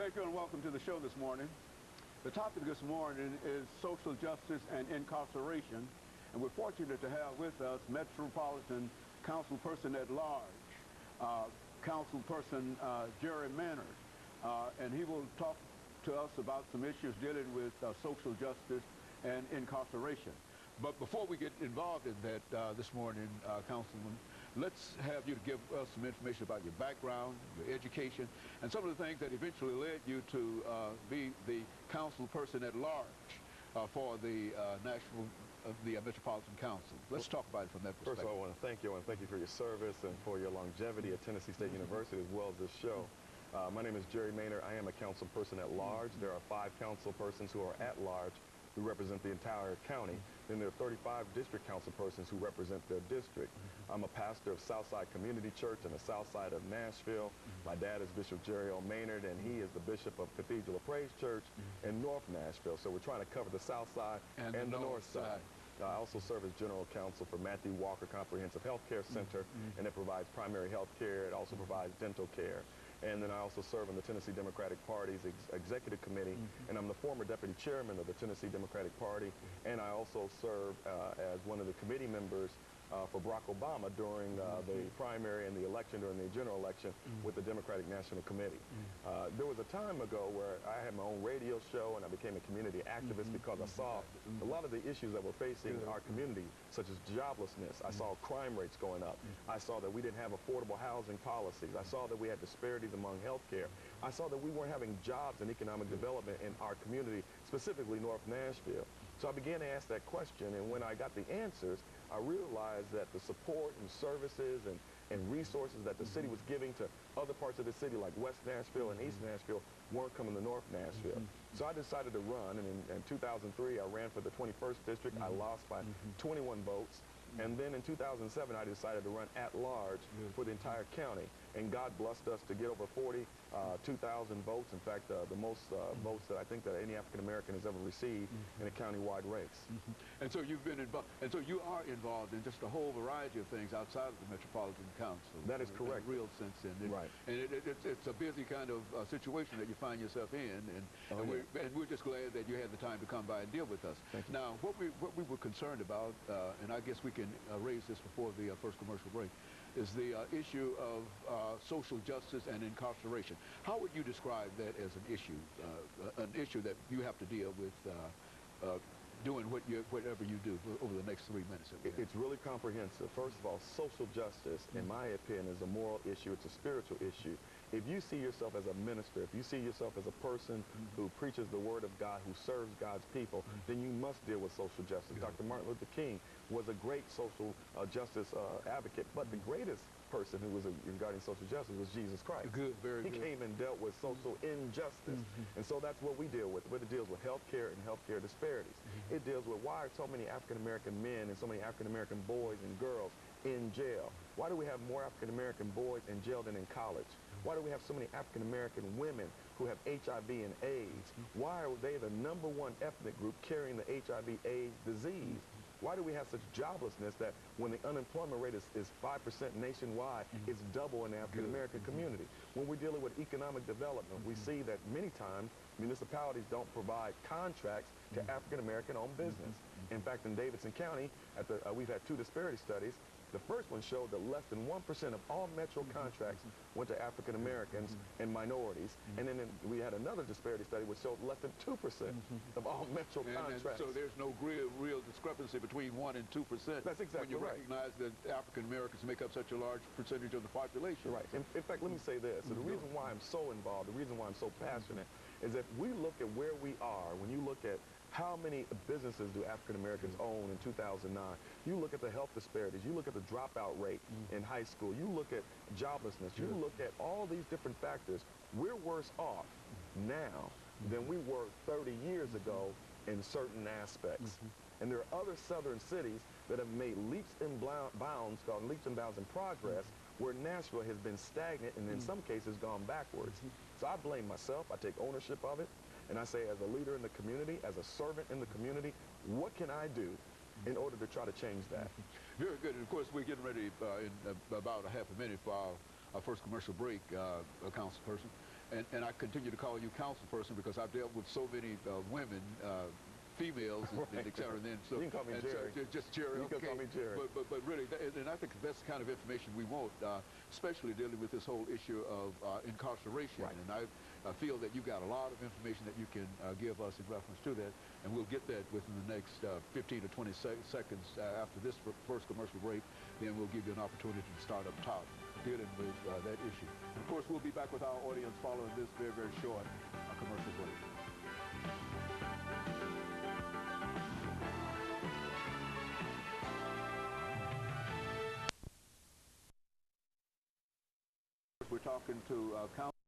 Thank you and welcome to the show this morning. The topic this morning is social justice and incarceration, and we're fortunate to have with us Metropolitan Councilperson at Large, Councilperson JMaynard, and he will talk to us about some issues dealing with social justice and incarceration. But before we get involved in that this morning, Councilman, let's have you give us some information about your background, your education, and some of the things that eventually led you to be the councilperson at large for the Metropolitan Council. Let's talk about it from that perspective. First of all, I want to thank you. I want to thank you for your service and for your longevity at Tennessee State University as well as this show. My name is JMaynard1. I am a councilperson at large. There are 5 councilpersons who are at large who represent the entire county. Then there are 35 district councilpersons who represent their district. I'm a pastor of Southside Community Church in the south side of Nashville. My dad is Bishop Maynard, and he is the bishop of Cathedral of Praise Church in North Nashville. So we're trying to cover the south side and the north side. I also serve as general counsel for Matthew Walker Comprehensive Health Care Center, and it provides primary health care. It also provides dental care. And then I also serve on the Tennessee Democratic Party's executive committee, and I'm the former deputy chairman of the Tennessee Democratic Party, and I also serve as one of the committee members for Barack Obama during the primary and the election, during the general election with the Democratic National Committee. There was a time ago where I had my own radio show and I became a community activist because I saw a lot of the issues that were facing our community, such as joblessness. I saw crime rates going up. I saw that we didn't have affordable housing policies. I saw that we had disparities among health care. I saw that we weren't having jobs and economic development in our community, specifically North Nashville. So I began to ask that question, and when I got the answers, I realized that the support and services and resources that the city was giving to other parts of the city, like West Nashville and East Nashville, weren't coming to North Nashville. So I decided to run, and in 2003, I ran for the 21st district. I lost by 21 votes. And then in 2007, I decided to run at large for the entire county. And God blessed us to get over 42,000 votes. In fact, the most votes that I think that any African-American has ever received in a county-wide race. And so you've been involved, and so you are involved in just a whole variety of things outside of the Metropolitan Council. That is correct. In a real sense. Right. And it's a busy kind of situation that you find yourself in, and we're just glad that you had the time to come by and deal with us. Now, what we were concerned about, and I guess we can raise this before the first commercial break, is the issue of social justice and incarceration. How would you describe that as an issue that you have to deal with doing whatever you do over the next 3 minutes? It's really comprehensive. First of all, social justice, in my opinion, is a moral issue. It's a spiritual issue. If you see yourself as a minister, if you see yourself as a person who preaches the word of God, who serves God's people, then you must deal with social justice. Dr. Martin Luther King was a great social justice advocate, but the greatest person who was regarding social justice was Jesus Christ. He came and dealt with social injustice. And so that's what we deal with. It deals with health care and health care disparities. It deals with why are so many African-American men and so many African-American boys and girls in jail? Why do we have more African-American boys in jail than in college? Why do we have so many African-American women who have HIV and AIDS? Why are they the #1 ethnic group carrying the HIV/AIDS disease? Why do we have such joblessness that when the unemployment rate is 5% nationwide, it's double in the African-American community? When we're dealing with economic development, we see that many times municipalities don't provide contracts to African-American owned business. In fact, in Davidson County, we've had 2 disparity studies. The first one showed that less than 1% of all metro contracts went to African Americans and minorities. And then we had another disparity study which showed less than 2% of all metro contracts. So there's no real discrepancy between 1% and 2%. That's exactly when you recognize that African Americans make up such a large percentage of the population. Right. In fact, let me say this. So the reason why I'm so involved, the reason why I'm so passionate, is that we look at where we are. When you look at how many businesses do African Americans own in 2009? You look at the health disparities. You look at the dropout rate in high school. You look at joblessness. You look at all these different factors. We're worse off now than we were 30 years ago in certain aspects. And there are other southern cities that have made leaps and bounds, called leaps and bounds in progress, where Nashville has been stagnant and in some cases gone backwards. So I blame myself. I take ownership of it. And I say, as a leader in the community, as a servant in the community, what can I do in order to try to change that? Very good. And of course, we're getting ready in about a half a minute for our first commercial break, Councilperson. and I continue to call you councilperson because I've dealt with so many women, females, and et cetera. And then so you can call me Jerry. So just Jerry. You can call me Jerry. But really, and I think that's the kind of information we want, especially dealing with this whole issue of incarceration. Right. And I feel that you've got a lot of information that you can give us in reference to that, and we'll get that within the next 15 to 20 seconds after this first commercial break. Then we'll give you an opportunity to start up top dealing with that issue. And of course, we'll be back with our audience following this very, very short commercial break. We're talking to Councilman.